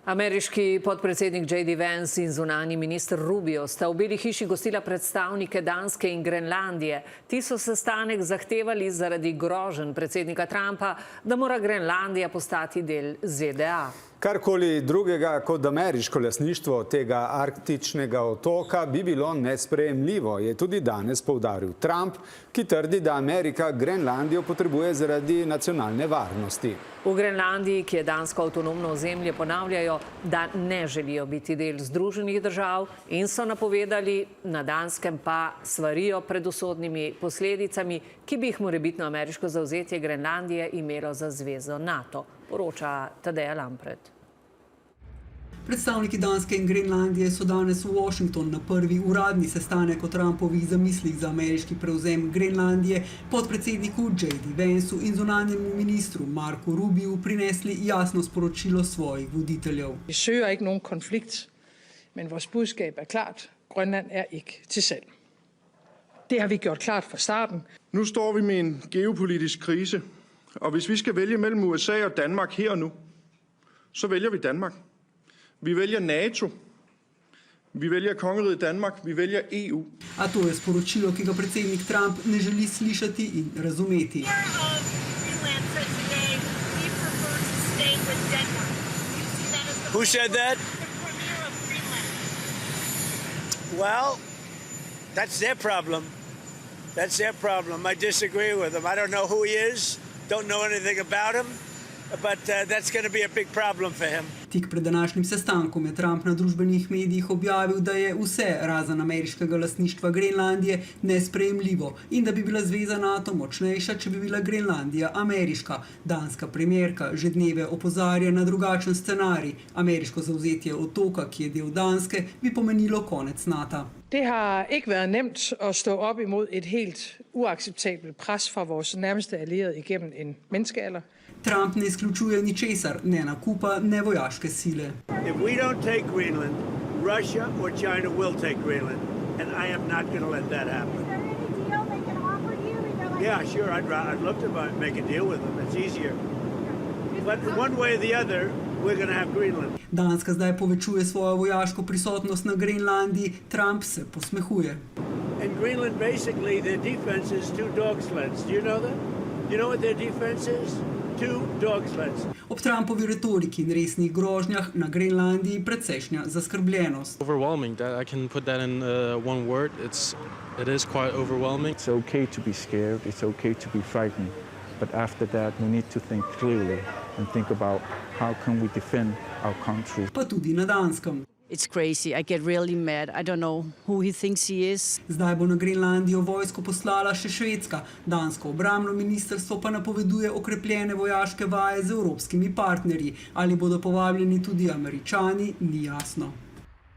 Ameriški podpredsednik J.D. Vance in zunanji minister Rubio sta v Beli hiši gostila predstavnike Danske in Grenlandije. Ti so sestanek zahtevali zaradi groženj predsednika Trumpa, da mora Grenlandija postati del ZDA. Karkoli drugega kot ameriško lastništvo tega arktičnega otoka bi bilo nesprejemljivo, je tudi danes poudaril Trump, ki trdi, da Amerika Grenlandijo potrebuje zaradi nacionalne varnosti. V Grenlandiji, ki je dansko avtonomno ozemlje, ponavljajo, da ne želijo biti del Združenih držav in so napovedali, na Danskem pa svarijo pred usodnimi posledicami, ki bi jih morebitno ameriško zavzetje Grenlandije imelo za zvezo NATO, poroča Tadeja Lampret. Predstavniki Danske in Grenlandije so danes v Washington na prvi uradni sestanek o Trumpovih zamislih za ameriški prevzem Grenlandije podpredsedniku J.D. Vanceu in zunanjemu ministru Marku Rubiu prinesli jasno sporočilo svojih voditeljev. Vi søger ikke nogen konflikt, men vores budskab er klart. Grønland er ikke til salg. Det har vi gjort klart fra starten. Nu står vi med en geopolitisk krise, og hvis vi skal vælge mellem USA og Danmark her og nu, så vælger vi Danmark. Vi vælger NATO, vi vælger kongeriget Danmark, vi vælger EU. A to je sporočilo, ki ga predsednik Trump ne želi slišati in razumeti. Who said that? Well, that's their problem. That's their problem. I disagree with them. I don't know who he is, don't know anything about him, but that's going to be a big problem for him. Tik pred današnjim sestankom je Trump na družbenih medijih objavil, da je vse razen ameriškega lastništva Grenlandije nesprejemljivo in da bi bila zveza NATO močnejša, če bi bila Grenlandija ameriška. Danska premierka že dneve opozarja na drugačen scenarij. Ameriško zavzetje otoka, ki je del Danske, bi pomenilo konec NATO. Det har ikke været nemt at stå op imod et helt uacceptabelt pres fra vores nærmeste allierede igennem en menneskealder. Trump ne izključuje ničesar, ne nakupa, ne vojaške sile. If we don't take Greenland, Russia or China will take Greenland, and I am not going to let that happen. Yeah, sure, I'd love to make a deal with them. It's easier. But one way or the other, we're going to have Greenland. Danska zdaj povečuje svojo vojaško prisotnost na Grenlandiji, Trump se posmehuje. And Greenland, basically, their defense is 2 dog sleds. Do you know that? You know what their defense is? 2 dog sleds. Ob Trumpovi retoriki in resnih grožnjah na Grenlandiji precejšnja zaskrbljenost. Overwhelming. I can put that in one word. It is quite overwhelming. It's okay to be scared. It's okay to be frightened. But after that, we need to think clearly and think about how can we defend our country. Pa tudi na Danskem. It's crazy. I get really mad. I don't know who he thinks he is. Zdaj bo na Grenlandijo vojsko poslala še Švedska. Dansko obrambno ministrstvo pa napoveduje okrepljene vojaške vaje z evropskimi partnerji. Ali bodo povabljeni tudi Američani, ni jasno.